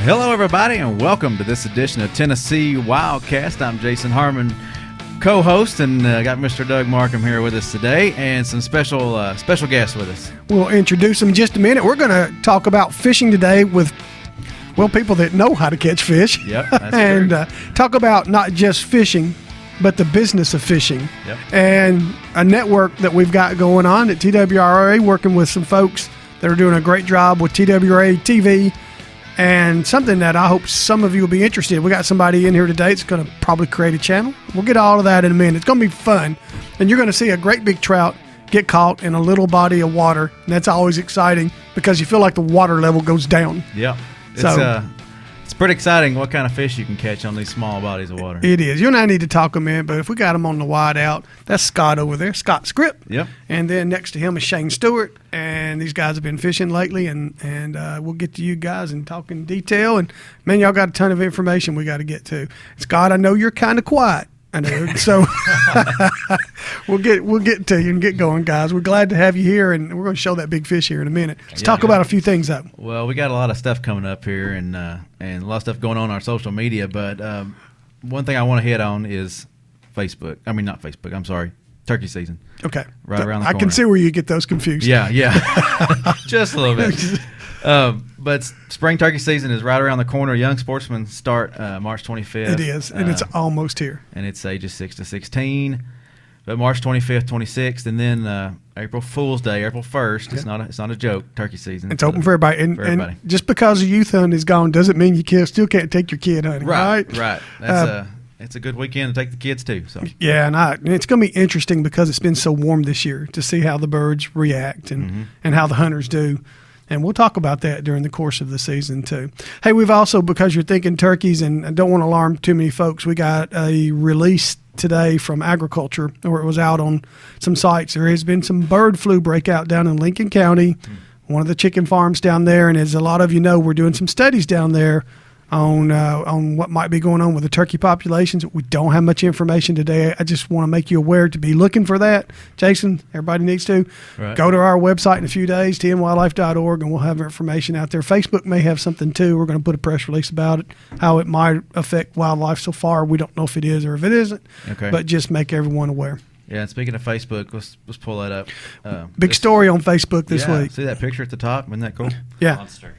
Hello, everybody, and welcome to this edition of Tennessee WildCast. I'm Jason Harmon, co-host, and got Mr. Doug Markham here with us today, and some special guests with us. We'll introduce them in just a minute. We're going to talk about fishing today with, well, people that know how to catch fish. Yep, that's and true. Talk about not just fishing, but the business of fishing. Yep. And a network that we've got going on at TWRA, working with some folks that are doing a great job with TWRA TV. And something that I hope some of you will be interested in. We got somebody in here today that's going to probably create a channel. We'll get all of that in a minute. It's going to be fun. And you're going to see a great big trout get caught in a little body of water. And that's always exciting because you feel like the water level goes down. Yeah. It's pretty exciting what kind of fish you can catch on these small bodies of water. It is. You and I need to talk a minute, but if we got him on the wide out, that's Scott over there, Scott Scrip. Yep. And then next to him is Shane Stewart. And these guys have been fishing lately, and we'll get to you guys and talk in detail. And, man, y'all got a ton of information we got to get to. Scott, I know you're kind of quiet. I know. So we'll get to you and get going, guys. We're glad to have you here, and we're going to show that big fish here in a minute. Let's talk about a few things, though. Well, we got a lot of stuff coming up here, and a lot of stuff going on our social media. But one thing I want to hit on is Facebook. I mean, not Facebook. I'm sorry. Turkey season. Okay. Right around the corner. I can see where you get those confused. Yeah. Just a little bit. But spring turkey season is right around the corner. Young sportsmen start March 25th. It is, and it's almost here. And it's ages 6 to 16. But March 25th, 26th, and then April Fool's Day, April 1st. Okay. It's not a joke. Turkey season. It's open for everybody. And just because the youth hunt is gone doesn't mean you still can't take your kid hunting. Right. That's it's a good weekend to take the kids too. So yeah, and it's going to be interesting because it's been so warm this year to see how the birds react and how the hunters do. And we'll talk about that during the course of the season, too. Hey, we've also, because you're thinking turkeys, and I don't want to alarm too many folks, we got a release today from agriculture, or it was out on some sites. There has been some bird flu breakout down in Lincoln County, one of the chicken farms down there. And as a lot of you know, we're doing some studies down there on what might be going on with the turkey populations. We don't have much information today. I just want to make you aware to be looking for that. Jason, everybody needs to go to our website in a few days, tnwildlife.org, and we'll have information out there. Facebook may have something too. We're going to put a press release about it, how it might affect wildlife. So far, we don't know if it is or if it isn't, but just make everyone aware. Yeah, and speaking of Facebook, let's pull that up. Big story on Facebook this week. See that picture at the top? Isn't that cool? Yeah. Monster.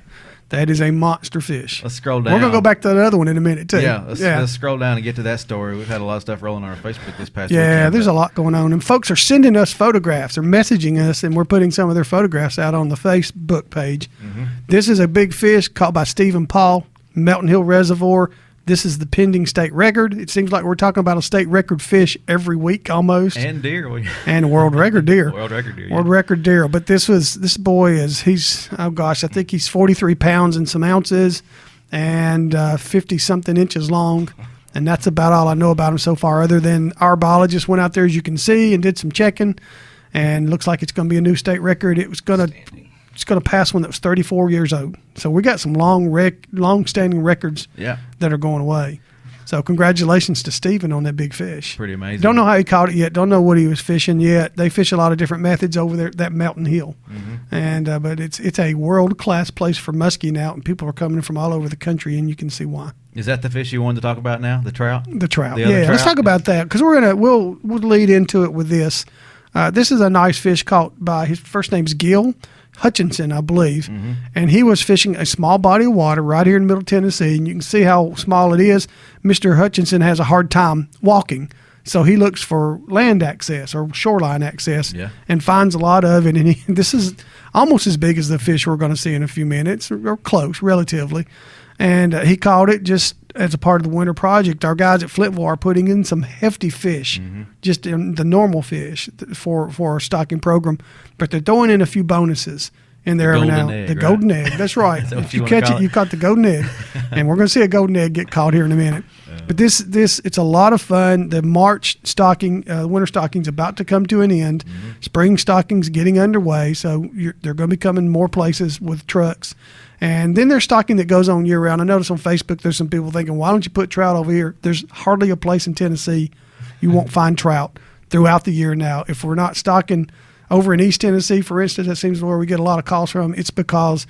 That is a monster fish. Let's scroll down. We're going to go back to that other one in a minute, too. Yeah, let's scroll down and get to that story. We've had a lot of stuff rolling on our Facebook this past weekend. Yeah, there's a lot going on. And folks are sending us photographs. They're messaging us, and we're putting some of their photographs out on the Facebook page. This is a big fish caught by Stephen Paul, Melton Hill Reservoir. This is the pending state record. It seems like we're talking about a state record fish every week almost. And deer. And world record deer. World record deer. World record deer. But this boy I think he's 43 pounds and some ounces and 50-something inches long. And that's about all I know about him so far, other than our biologist went out there, as you can see, and did some checking. And looks like it's going to be a new state record. It's going to pass one that was 34 years old. So we got some long-standing records that are going away. So congratulations to Stephen on that big fish. Pretty amazing. Don't know how he caught it yet. Don't know what he was fishing yet. They fish a lot of different methods over there at that Melton Hill. And but it's a world-class place for muskie now, and people are coming from all over the country, and you can see why. Is that the fish you wanted to talk about now, the trout? The trout. Trout? Let's talk about that because we'll lead into it with this. This is a nice fish caught by, his first name's Gil Hutchinson, I believe, and he was fishing a small body of water right here in Middle Tennessee, and you can see how small it is. Mr. Hutchinson has a hard time walking, so he looks for land access or shoreline access and finds a lot of it, and this is almost as big as the fish we're going to see in a few minutes, or close, relatively, and he caught it just as a part of the winter project. Our guys at Flintville are putting in some hefty fish, just in the normal fish for our stocking program, but they're throwing in a few bonuses in there every now. The golden egg, that's right. If you catch it, you caught the golden egg, and we're going to see a golden egg get caught here in a minute. But this it's a lot of fun. The March stocking, winter stocking's about to come to an end. Spring stocking's getting underway, so they're going to be coming more places with trucks. And then there's stocking that goes on year-round. I notice on Facebook there's some people thinking, why don't you put trout over here? There's hardly a place in Tennessee you won't find trout throughout the year now. If we're not stocking over in East Tennessee, for instance, that seems where we get a lot of calls from. It's because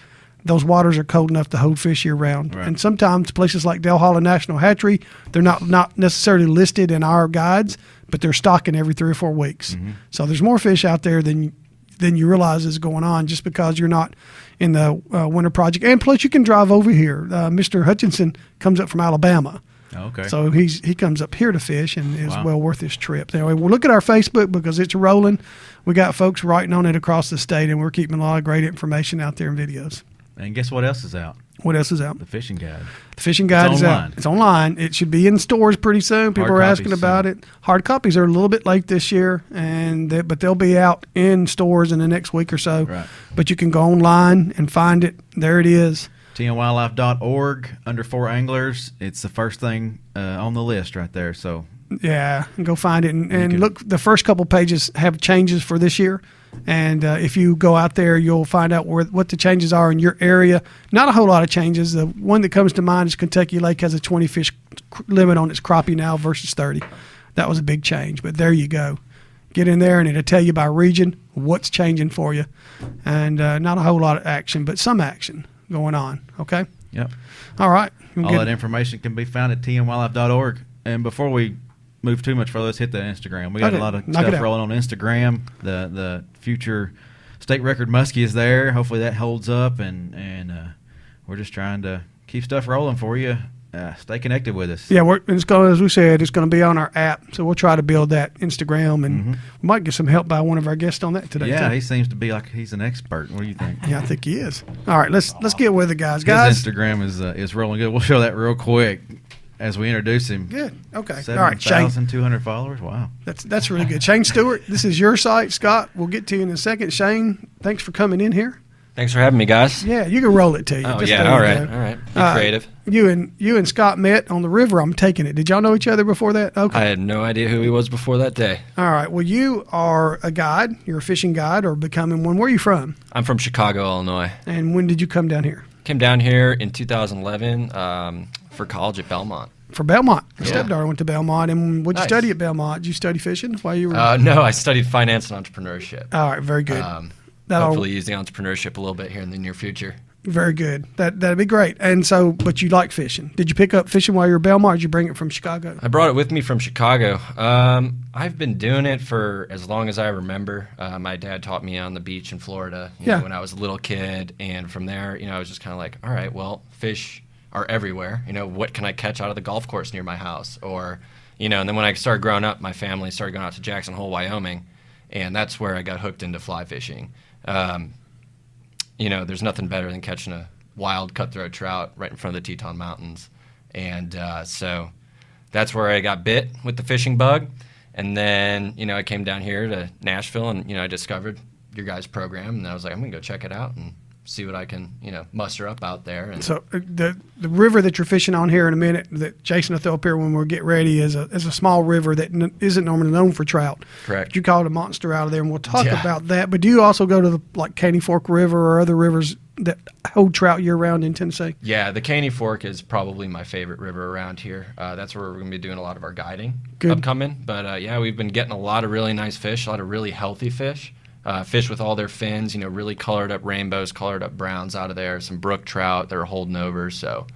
those waters are cold enough to hold fish year round. Right. And sometimes places like Del Hollow National Hatchery, they're not necessarily listed in our guides, but they're stocking every 3 or 4 weeks. Mm-hmm. So there's more fish out there than you realize is going on just because you're not in the winter project. And plus you can drive over here. Mr. Hutchinson comes up from Alabama. Okay. So he comes up here to fish and is Wow. well worth his trip. Anyway, we'll look at our Facebook because it's rolling. We got folks writing on it across the state, and we're keeping a lot of great information out there and videos. And guess what else is out? What else is out? The fishing guide. The fishing guide is online. out. It's online. It should be in stores pretty soon. People Hard are asking copies about soon. it. Hard copies are a little bit late this year, but they'll be out in stores in the next week or so. Right. But you can go online and find it. There it is. TNWildlife.org under 4 anglers. It's the first thing on the list right there. So Yeah, and go find it. And can- look, the first couple pages have changes for this year. And if you go out there, you'll find out what the changes are in your area. Not a whole lot of changes. The one that comes to mind is Kentucky Lake has a 20 fish limit on its crappie now versus 30. That was a big change. But there you go. Get in there, and it'll tell you by region what's changing for you. And not a whole lot of action, but some action going on. Okay? yep. All right. All that information can be found at tnwildlife.org. And before we move too much further, let's hit the Instagram. We got Okay, a lot of knock it stuff out. rolling on Instagram. The future state record muskie is there. Hopefully that holds up, and we're just trying to keep stuff rolling for you. Stay connected with us. Yeah, it's going, as we said, it's going to be on our app. So we'll try to build that Instagram, and we might get some help by one of our guests on that today. Yeah, too. he seems to be like he's an expert. What do you think? Yeah, I think he is. All right, let's get with it, guys. His Guys, Instagram is rolling good. We'll show that real quick as we introduce him. good. Okay. All right, Shane. 7,200 followers. Wow. That's really good. Shane Stewart, this is your site. Scott, we'll get to you in a second. Shane, thanks for coming in here. Thanks for having me, guys. Yeah, you can roll it to you. Oh, Just yeah. there All you right. go. All right. Be creative. You and Scott met on the river. I'm taking it. Did y'all know each other before that? Okay. I had no idea who he was before that day. All right. Well, you are a guide. You're a fishing guide or becoming one. Where are you from? I'm from Chicago, Illinois. And when did you come down here? Came down here in 2011 for college at Belmont. For Belmont. My Yeah. stepdaughter went to Belmont. And what'd you Nice. study at Belmont? Did you study fishing while you were? No, I studied finance and entrepreneurship. All right. Very good. That'll- Hopefully use the entrepreneurship a little bit here in the near future. Very good. That'd be great. And so, but you like fishing. Did you pick up fishing while you were at Belmont, or did you bring it from Chicago? I brought it with me from Chicago. I've been doing it for as long as I remember. My dad taught me on the beach in Florida when I was a little kid. And from there, I was just kind of like, all right, well, fish are everywhere. What can I catch out of the golf course near my house? Or, and then when I started growing up, my family started going out to Jackson Hole, Wyoming. And that's where I got hooked into fly fishing. There's nothing better than catching a wild cutthroat trout right in front of the Teton Mountains. And so that's where I got bit with the fishing bug. And then, I came down here to Nashville and, I discovered your guys' program. And I was like, I'm going to go check it out and see what I can, muster up out there. And So the river that you're fishing on here in a minute, that Jason will throw up here when we get ready, is a small river that isn't normally known for trout. Correct. You call it a monster out of there, and we'll talk Yeah. about that. But do you also go to the Caney Fork River or other rivers that hold trout year round in Tennessee? Yeah, the Caney Fork is probably my favorite river around here. That's where we're going to be doing a lot of our guiding upcoming. But we've been getting a lot of really nice fish, a lot of really healthy fish. Fish with all their fins, really colored up rainbows, colored up browns out of there. Some brook trout that are holding over. So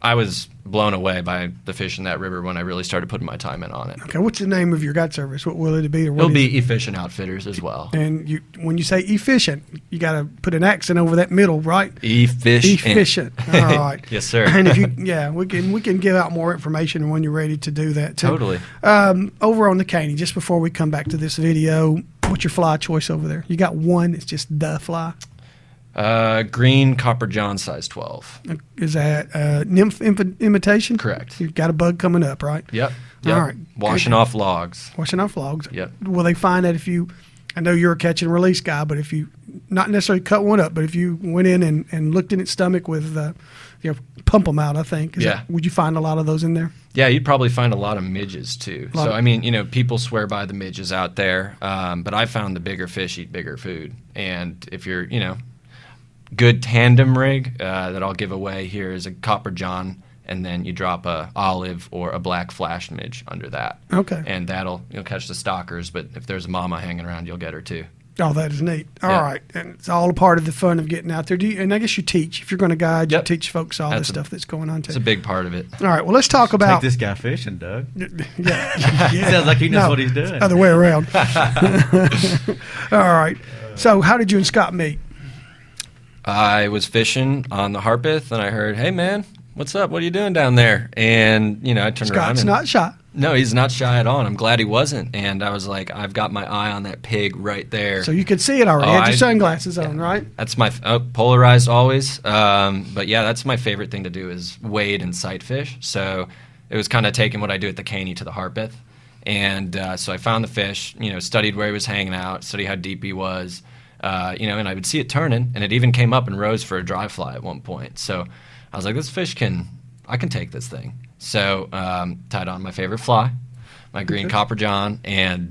I was blown away by the fish in that river when I really started putting my time in on it. Okay, what's the name of your guide service? What will it be? Or what It'll is be Efficient Outfitters as well. And when you say efficient, you got to put an accent over that middle, right? Efficient. All right. Yes, sir. And we can give out more information when you're ready to do that too. Totally. Over on the Caney, just before we come back to this video, what's your fly choice over there? You got one. It's just the fly. Green Copper John size 12. Is that nymph imitation? Correct. You've got a bug coming up, right? Yep. All right. Washing off logs. Washing off logs. Yep. Will they find that if you, I know you're a catch and release guy, but if you, not necessarily cut one up, but if you went in and looked in its stomach with, pump them out, I think. Would you find a lot of those in there? Yeah, you'd probably find a lot of midges too. So, people swear by the midges out there, but I found the bigger fish eat bigger food. And if you're, good tandem rig that I'll give away here is a Copper John, and then you drop a olive or a black flash midge under that. Okay. And you'll catch the stalkers, but if there's a mama hanging around, you'll get her too. Oh, that is neat. All right. And it's all a part of the fun of getting out there. And I guess you teach. If you're going to guide, you teach folks all this stuff that's going on too. It's a big part of it. All right. Well, let's talk about. Take this guy fishing, Doug. Yeah. Sounds like he knows what he's doing. Other way around. All right. So how did you and Scott meet? I was fishing on the Harpeth, and I heard, "Hey, man, what's up? What are you doing down there?" And, I turned around. Scott's not shy. No, he's not shy at all. And I'm glad he wasn't. And I was like, I've got my eye on that pig right there. So you could see it already. You had your sunglasses on, right? That's my polarized always. But yeah, that's my favorite thing to do is wade and sight fish. So it was kind of taking what I do at the Caney to the Harpeth. And so I found the fish, studied where he was hanging out, studied how deep he was, and I would see it turning. And it even came up and rose for a dry fly at one point. So I was like, this fish I can take this thing. So tied on my favorite fly, my green copper john, and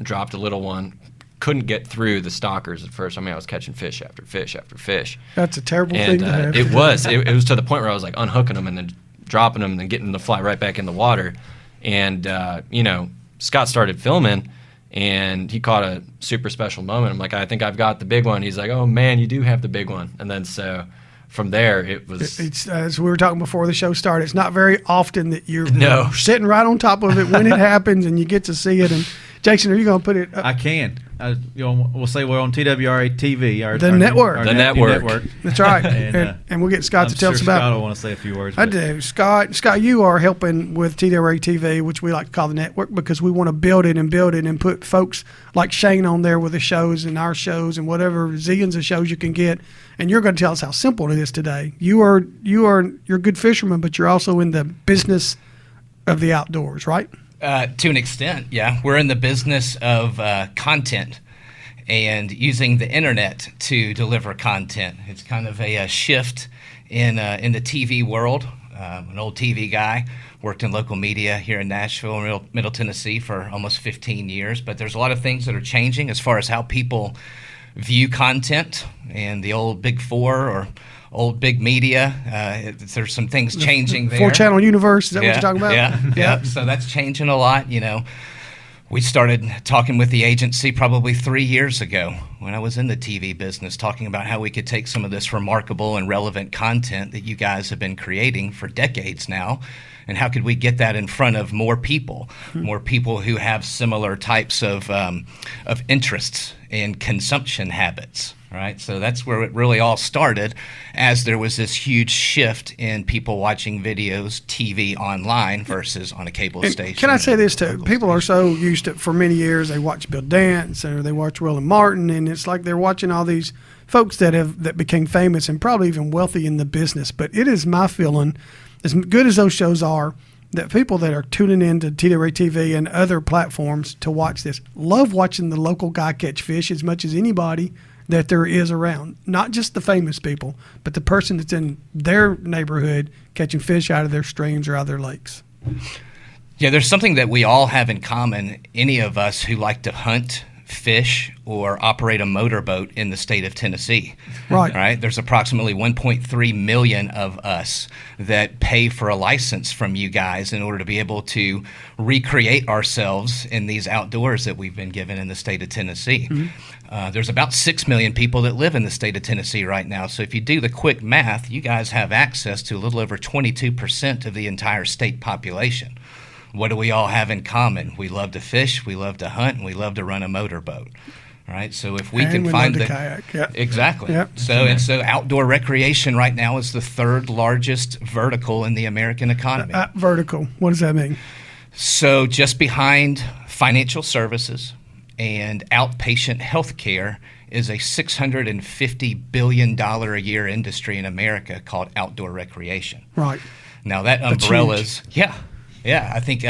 dropped a little one. Couldn't get through the stalkers at first. I mean, I was catching fish after fish after fish. That's a terrible thing to have. It was. It was to the point where I was like unhooking them and then dropping them and then getting the fly right back in the water. And, Scott started filming, and he caught a super special moment. I'm like, I think I've got the big one. He's like, oh, man, you do have the big one. And then so from there, it was... It's as we were talking before the show started, it's not very often that you're No. sitting right on top of it when it happens and you get to see it. And Jason, are you going to put it up? I can. We'll say we're on TWRA TV. The network. The network. That's right. and we'll get Scott to tell us about it. Scott will want to say a few words. I do. Scott, you are helping with TWRA TV, which we like to call the network, because we want to build it and put folks like Shane on there with the shows and our shows and whatever zillions of shows you can get. And you're going to tell us how simple it is today. You're a good fisherman, but you're also in the business of the outdoors, right? To an extent, yeah. We're in the business of content and using the internet to deliver content. It's kind of a shift in the TV world. An old TV guy, worked in local media here in Nashville, Middle Tennessee for almost 15 years. But there's a lot of things that are changing as far as how people view content, and the old Big Four or old big media. There's some things changing there. 4-channel universe, is that what you're talking about? Yeah. So that's changing a lot, We started talking with the agency probably 3 years ago when I was in the TV business, talking about how we could take some of this remarkable and relevant content that you guys have been creating for decades now, and how could we get that in front of more people who have similar types of interests and consumption habits. Right, so that's where it really all started, as there was this huge shift in people watching videos, TV online versus on a cable station. Can I say this too? People are so used to, for many years, they watch Bill Dance or they watch Will and Martin, and it's like they're watching all these folks that became famous and probably even wealthy in the business. But it is my feeling, as good as those shows are, that people that are tuning into TWRA TV and other platforms to watch this love watching the local guy catch fish as much as anybody that there is around. Not just the famous people, but the person that's in their neighborhood catching fish out of their streams or out of their lakes. Yeah, there's something that we all have in common, any of us who like to hunt, fish, or operate a motorboat in the state of Tennessee. Right. There's approximately 1.3 million of us that pay for a license from you guys in order to be able to recreate ourselves in these outdoors that we've been given in the state of Tennessee. Mm-hmm. There's about 6 million people that live in the state of Tennessee right now. So if you do the quick math, you guys have access to a little over 22% of the entire state population. What do we all have in common? We love to fish, we love to hunt, and we love to run a motorboat. Right, so if we can find the kayak, exactly. Yep. So outdoor recreation right now is the third largest vertical in the American economy. Vertical, what does that mean? So just behind financial services and outpatient health care is a $650 billion a year industry in America called outdoor recreation. Right. Now that umbrella's Yeah, I think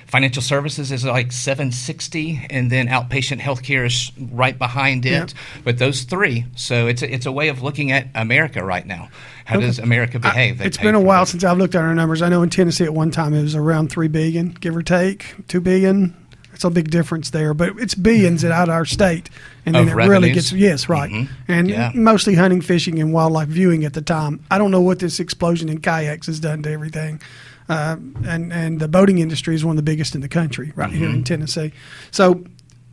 financial services is like 760, and then outpatient healthcare is right behind it. Yep. But those three, so it's a way of looking at America right now. How does America behave? It's been a while since I've looked at our numbers. I know in Tennessee at one time it was around $3 billion, give or take, $2 billion. It's a big difference there, but it's billions out of our state, and then it really gets and mostly hunting, fishing, and wildlife viewing at the time. I don't know what this explosion in kayaks has done to everything. And the boating industry is one of the biggest in the country here in Tennessee. So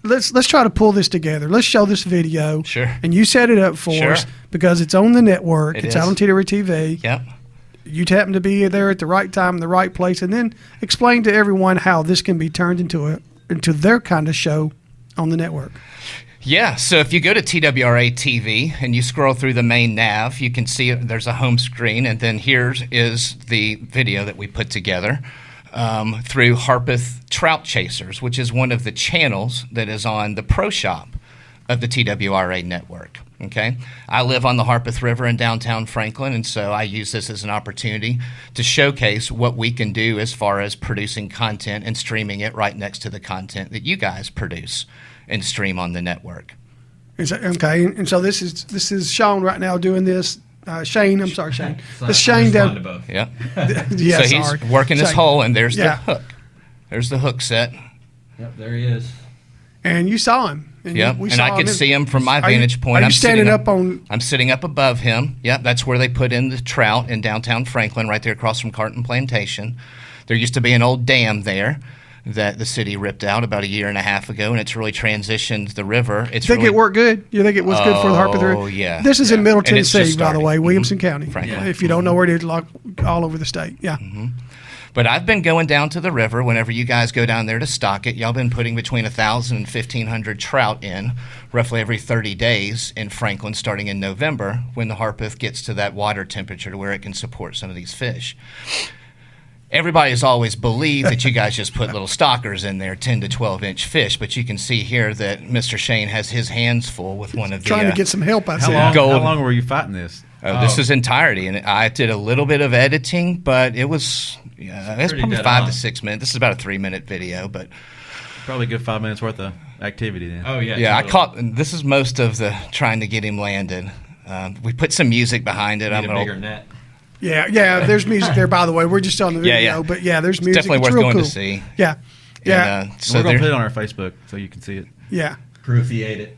let's try to pull this together. Let's show this video. Sure. And you set it up for us because it's on the network. It's out on TWRA TV. Yep. You happen to be there at the right time, in the right place, and then explain to everyone how this can be turned into their kind of show on the network. Yeah, so if you go to TWRA TV and you scroll through the main nav, you can see there's a home screen, and then here is the video that we put together through Harpeth Trout Chasers, which is one of the channels that is on the Pro Shop of the TWRA network. Okay, I live on the Harpeth River in downtown Franklin, and so I use this as an opportunity to showcase what we can do as far as producing content and streaming it right next to the content that you guys produce and stream on the network. Okay, and so this is Sean right now doing this. Shane, I'm sorry, Shane. This Shane down. Yeah. Yeah. So he's working his hole, and there's the hook. There's the hook set. Yep, there he is. And you saw him. Yep, and I could see him from my vantage point. Are you standing up on? I'm sitting up above him. Yep, that's where they put in the trout in downtown Franklin, right there across from Carton Plantation. There used to be an old dam there that the city ripped out about a year and a half ago, and it's really transitioned the river. You think it worked good? You think it was good for the Harpeth River? Oh, yeah. This is in Middle Tennessee, by the way, Williamson County. Franklin. If you don't know where it is, all over the state. Yeah. Mm-hmm. But I've been going down to the river whenever you guys go down there to stock it. Y'all been putting between 1,000 and 1,500 trout in roughly every 30 days in Franklin starting in November when the Harpeth gets to that water temperature to where it can support some of these fish. Everybody's always believed that you guys just put little stockers in there, 10 to 12-inch fish, but you can see here that Mr. Shane has his hands full with one of the trying to get some help out there. How long were you fighting this? This is entirety, and I did a little bit of editing, but it was probably 5 to 6 minutes. This is about a 3-minute video, but probably a good 5 minutes worth of activity then. Oh yeah, yeah. This is most of the trying to get him landed. We put some music behind it. Need a bigger net. Yeah. There's music there, by the way. We're just on the video, but there's music. It's definitely worth going to see. Yeah. And, so we're gonna put it on our Facebook so you can see it. Yeah. Proofy ate it.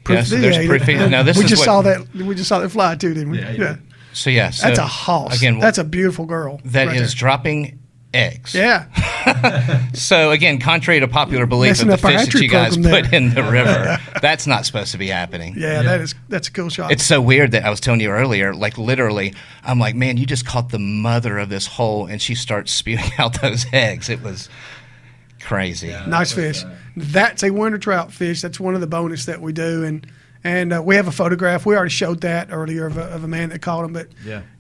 So there's proofy. Now we just saw that fly too, didn't we? Yeah. So that's a hoss. Again, that's a beautiful girl. That right is there. Dropping eggs. Yeah. So again, contrary to popular belief of the fish that you guys put in the river, that's not supposed to be happening. Yeah, that's a cool shot. It's so weird that I was telling you earlier, like literally, I'm like, man, you just caught the mother of this hole, and she starts spewing out those eggs. It was crazy. Yeah, nice fish. That's a winter trout fish. That's one of the bonus that we do, and we have a photograph. We already showed that earlier of a man that caught him. But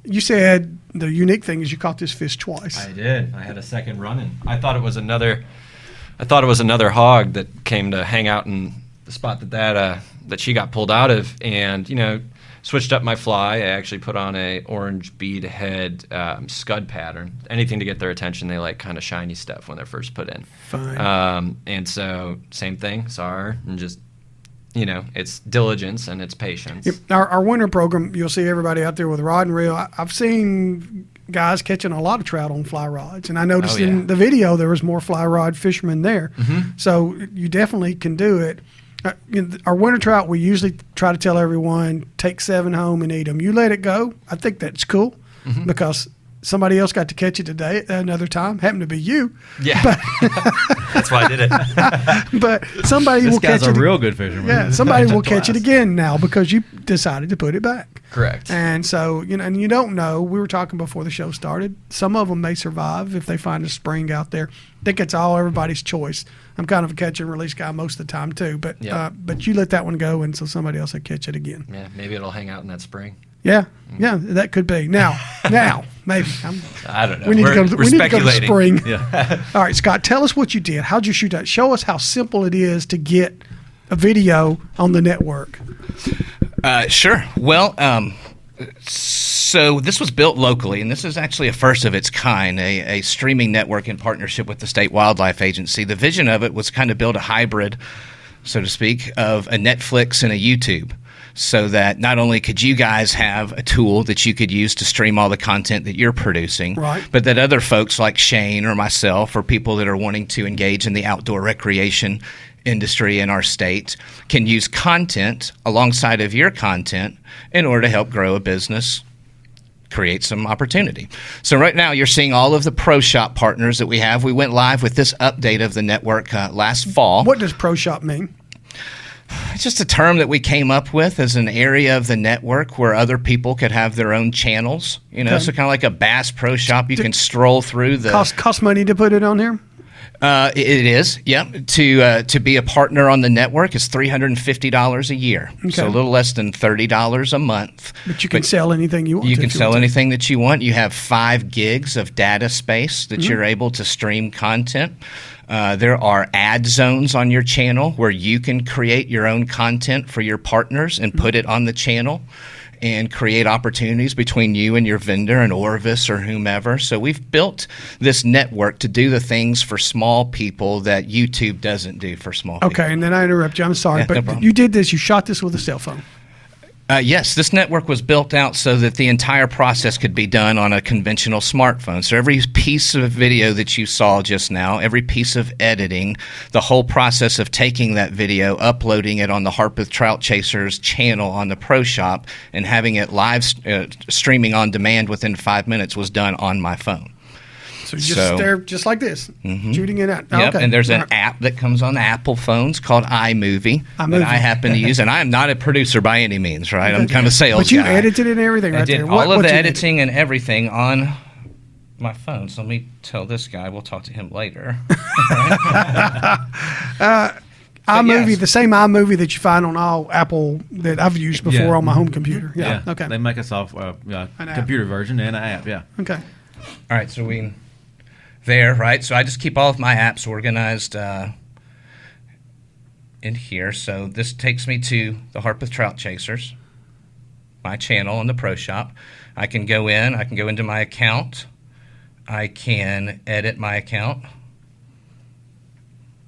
you said the unique thing is you caught this fish twice. I did. I had a second run-in. I thought it was another hog that came to hang out in the spot that she got pulled out of, and switched up my fly. I actually put on a orange bead head scud pattern. Anything to get their attention. They like kind of shiny stuff when they're first put in. Fine. And so same thing. Saw her and just. It's diligence and it's patience. Yep. Our winter program, you'll see everybody out there with a rod and reel. I've seen guys catching a lot of trout on fly rods, and I noticed in the video there was more fly rod fishermen there. Mm-hmm. So you definitely can do it. Our winter trout, we usually try to tell everyone, take 7 home and eat them. You let it go. I think that's cool because somebody else got to catch it today another time. Happened to be you. Yeah. That's why I did it. But somebody will catch it. This guy's a real good fisherman. Yeah, somebody will catch it again now because you decided to put it back. Correct. And so, and you don't know. We were talking before the show started. Some of them may survive if they find a spring out there. I think it's all everybody's choice. I'm kind of a catch and release guy most of the time too. But but you let that one go, and so somebody else will catch it again. Yeah, maybe it'll hang out in that spring. Yeah, that could be. Now, maybe. I don't know. We need to go to spring. Yeah. All right, Scott, tell us what you did. How'd you shoot that? Show us how simple it is to get a video on the network. Sure. Well, so this was built locally, and this is actually a first of its kind, a streaming network in partnership with the State Wildlife Agency. The vision of it was kind of build a hybrid, so to speak, of a Netflix and a YouTube. So that not only could you guys have a tool that you could use to stream all the content that you're producing, but that other folks like Shane or myself or people that are wanting to engage in the outdoor recreation industry in our state can use content alongside of your content in order to help grow a business, create some opportunity. So right now you're seeing all of the Pro Shop partners that we have. We went live with this update of the network last fall. What does Pro Shop mean? It's just a term that we came up with as an area of the network where other people could have their own channels. So kind of like a Bass Pro Shop. You can stroll through the... Cost money to put it on here? It is, yeah. To be a partner on the network is $350 a year, so a little less than $30 a month. But you can sell anything you want. You can sell anything that you want. You have 5 gigs of data space that you're able to stream content. There are ad zones on your channel where you can create your own content for your partners and put it on the channel and create opportunities between you and your vendor and Orvis or whomever. So we've built this network to do the things for small people that YouTube doesn't do for small people. Okay, and then I interrupt you. I'm sorry, but you did this. You shot this with a cell phone. Yes, this network was built out so that the entire process could be done on a conventional smartphone. So every piece of video that you saw just now, every piece of editing, the whole process of taking that video, uploading it on the Harpeth Trout Chasers channel on the Pro Shop, and having it live streaming on demand within 5 minutes was done on my phone. So you're just there, just like this, shooting it out. Yep, and there's an app that comes on Apple phones called iMovie that I happen to use, and I am not a producer by any means, right? I'm kind of a sales guy. But you edited it and everything right there. I did all of the editing and everything on my phone. So let me tell this guy. We'll talk to him later. iMovie, the same iMovie that you find on all Apple that I've used before on my home computer. Yeah. Okay. They make a computer version and an app. Yeah. Okay. All right. So there, right? So I just keep all of my apps organized in here. So this takes me to the Harpeth Trout Chasers, my channel on the Pro Shop. I can go into my account. I can edit my account.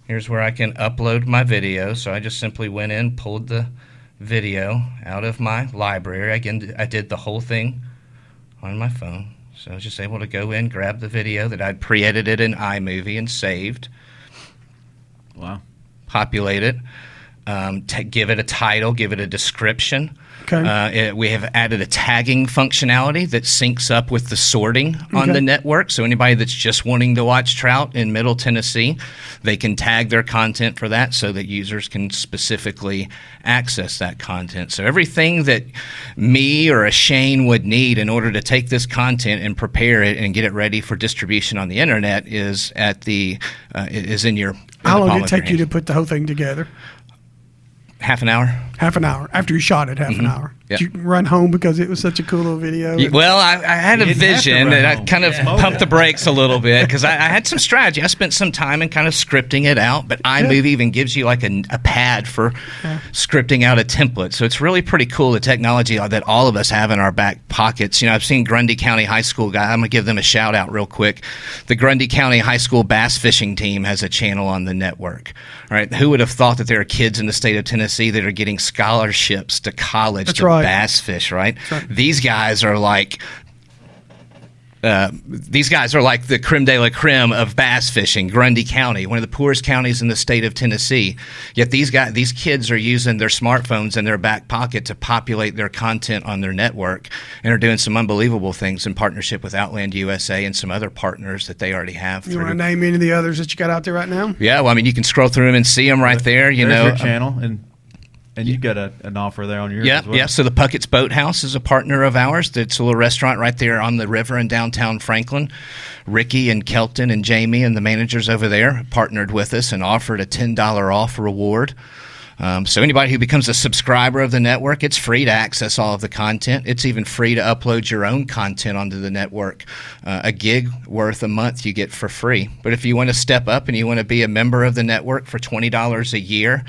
Here's where I can upload my video. So I just simply went in, pulled the video out of my library. Again, I did the whole thing on my phone. So I was just able to go in, grab the video that I'd pre-edited in iMovie and saved. Wow. Populate it. Give it a title, give it a description. Okay. We have added a tagging functionality that syncs up with the sorting on the network. So anybody that's just wanting to watch trout in Middle Tennessee, they can tag their content for that so that users can specifically access that content. So everything that me or a Shane would need in order to take this content and prepare it and get it ready for distribution on the internet is is in your. How long did it take you to put the whole thing together? Half an hour. Half an hour. After you shot it, half an hour. Yep. Did you run home because it was such a cool little video? Well, I had a vision and I kind of pumped the brakes a little bit because I had some strategy. I spent some time in kind of scripting it out, but iMovie even gives you like a pad for scripting out a template. So it's really pretty cool, the technology that all of us have in our back pockets. I've seen Grundy County High School guy. I'm going to give them a shout out real quick. The Grundy County High School bass fishing team has a channel on the network. All right, who would have thought that there are kids in the state of Tennessee that are getting scholarships to college bass fish, right? These guys are like the creme de la creme of bass fishing. Grundy County, one of the poorest counties in the state of Tennessee. Yet these kids are using their smartphones in their back pocket to populate their content on their network and are doing some unbelievable things in partnership with Outland USA and some other partners that they already have. You want to name any of the others that you got out there right now? Yeah, well, I mean, you can scroll through them and see them right there. There's your channel and you've got an offer there on yours as well. Yeah. So the Puckett's Boathouse is a partner of ours. It's a little restaurant right there on the river in downtown Franklin. Ricky and Kelton and Jamie and the managers over there partnered with us and offered a $10 off reward. So anybody who becomes a subscriber of the network, it's free to access all of the content. It's even free to upload your own content onto the network. A gig worth a month you get for free. But if you want to step up and you want to be a member of the network for $20 a year,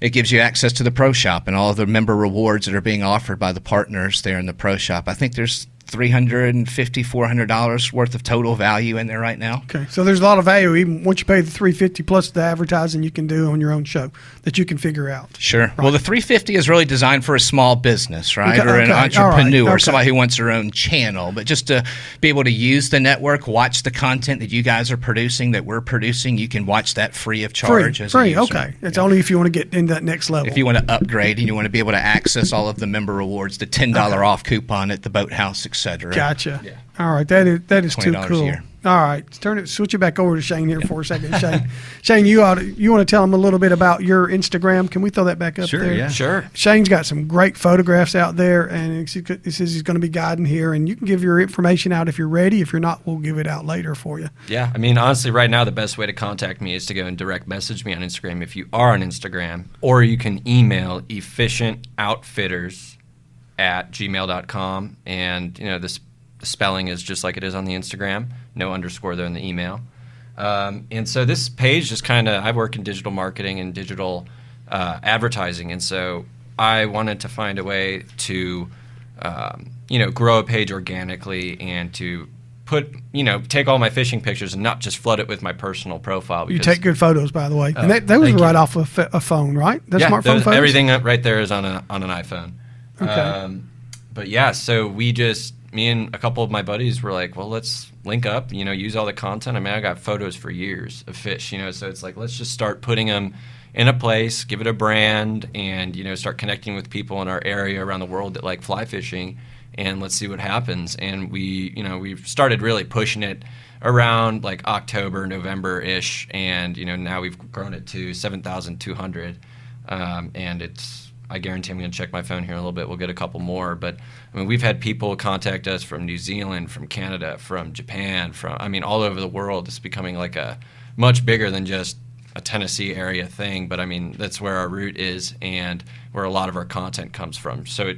it gives you access to the Pro Shop and all of the member rewards that are being offered by the partners there in the Pro Shop. I think there's $350, $400 worth of total value in there right now. Okay, so there's a lot of value even once you pay the $350 plus the advertising you can do on your own show that you can figure out. Sure. Right. Well, the $350 is really designed for a small business, right, or an entrepreneur, somebody who wants their own channel. But just to be able to use the network, watch the content that you guys are producing, that we're producing, you can watch that free of charge. Free. Okay. It's only if you want to get into that next level. If you want to upgrade and you want to be able to access all of the member rewards, the $10 off coupon at the boathouse, etc. Gotcha. Yeah. All right. That is too cool. All right, switch it back over to Shane here for a second. Shane, you want to tell them a little bit about your Instagram? Can we throw that back up there? Sure, yeah. Sure. Shane's got some great photographs out there, and he says he's going to be guiding here, and you can give your information out if you're ready. If you're not, we'll give it out later for you. Yeah, I mean, honestly, right now the best way to contact me is to go and direct message me on Instagram if you are on Instagram, or you can email efficientoutfitters@gmail.com, and the spelling is just like it is on the Instagram, no underscore there in the email. And so this page is I work in digital marketing and digital advertising, and so I wanted to find a way to, grow a page organically and to take all my fishing pictures and not just flood it with my personal profile. You take good photos, by the way. And that was right off of a phone, right? Smartphone photos? Everything right there is on an iPhone. Okay. But yeah, so me and a couple of my buddies were like, well, let's link up, use all the content. I mean, I got photos for years of fish, so it's like, let's just start putting them in a place, give it a brand, and, start connecting with people in our area around the world that like fly fishing, and let's see what happens. And we've started really pushing it around like October, November-ish, and, now we've grown it to 7,200, and I guarantee I'm going to check my phone here in a little bit. We'll get a couple more. But, I mean, we've had people contact us from New Zealand, from Canada, from Japan, all over the world. It's becoming like a much bigger than just a Tennessee area thing. But, I mean, that's where our root is and where a lot of our content comes from. So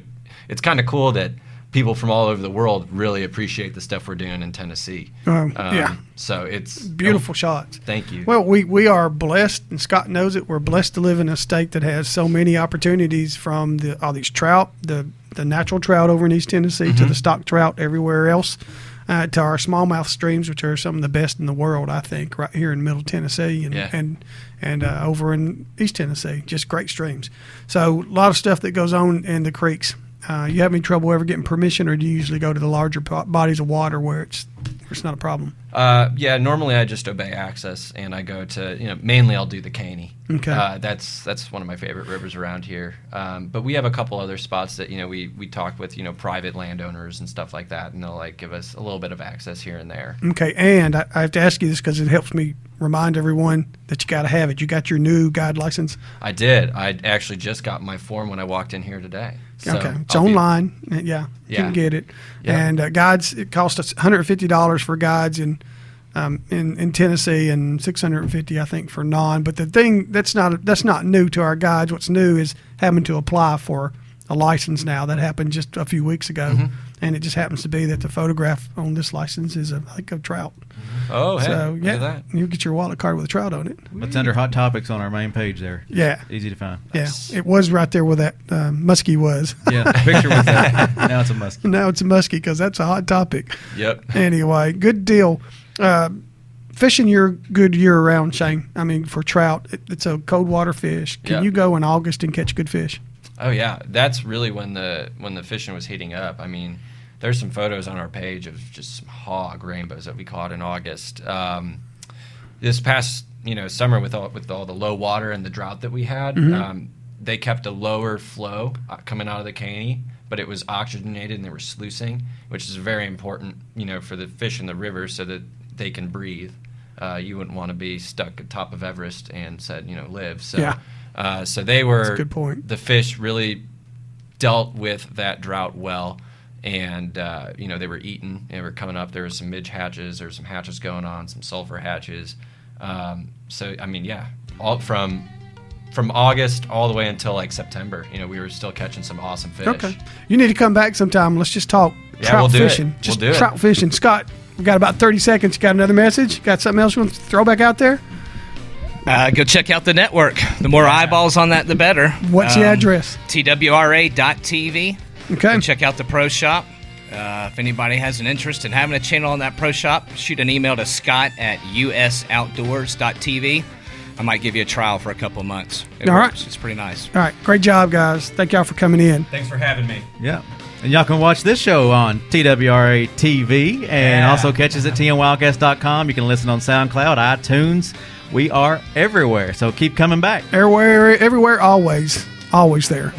it's kind of cool that people from all over the world really appreciate the stuff we're doing in Tennessee. Yeah. So it's beautiful shots. Thank you. Well, we are blessed, and Scott knows it. We're blessed to live in a state that has so many opportunities, from all these trout, the natural trout over in East Tennessee, to the stock trout everywhere else, to our smallmouth streams, which are some of the best in the world, I think, right here in Middle Tennessee and over in East Tennessee. Just great streams. So a lot of stuff that goes on in the creeks. You have any trouble ever getting permission, or do you usually go to the larger bodies of water where it's not a problem? Yeah, normally I just obey access, and I go to, mainly I'll do the Caney. Okay. That's one of my favorite rivers around here. But we have a couple other spots that, we talk with, private landowners and stuff like that, and they'll give us a little bit of access here and there. Okay, and I have to ask you this because it helps me remind everyone that you got to have it. You got your new guide license? I did. I actually just got my form when I walked in here today. So okay, it's online. You can get it. Yeah. And guides, it cost us $150 for guides in Tennessee, and $650 I think for non. But the thing that's not new to our guides. What's new is having to apply for a license now. That happened just a few weeks ago, and it just happens to be that the photograph on this license is a trout. Oh, hey, so look at that. You get your wallet card with a trout on it. It's under hot topics on our main page there. Yeah, easy to find. Yeah, it was right there where that muskie was. Yeah, the picture was that. Now it's a muskie. Now it's a muskie because that's a hot topic. Yep. Anyway, good deal. Fishing, you're good year-round, Shane. I mean, for trout, it's a cold water fish. Can you go in August and catch good fish? Oh yeah, that's really when the fishing was heating up. I mean, there's some photos on our page of just some hog rainbows that we caught in August. This past summer with all the low water and the drought that we had, they kept a lower flow coming out of the Caney, but it was oxygenated and they were sluicing, which is very important for the fish in the river so that they can breathe. You wouldn't want to be stuck at top of Everest and said live. So. Yeah. So they were. That's a good point. The fish really dealt with that drought well, and they were eating. They were coming up. There were some midge hatches. There were some hatches going on, some sulfur hatches. So I mean, yeah, all from August all the way until like September. We were still catching some awesome fish. Okay, you need to come back sometime. Let's just talk trout fishing. Just trout fishing. Scott, we got about 30 seconds. You got another message? Got something else you want to throw back out there? Go check out the network. The more eyeballs on that, the better. What's the address? TWRA.tv. Okay. Check out the Pro Shop. If anybody has an interest in having a channel on that Pro Shop, shoot an email to scott@usoutdoors.tv. I might give you a trial for a couple months. All right. It's pretty nice. All right. Great job, guys. Thank y'all for coming in. Thanks for having me. Yeah. And y'all can watch this show on TWRA TV and also catch us at tnwildcast.com. You can listen on SoundCloud, iTunes. We are everywhere, so keep coming back. Everywhere, always there.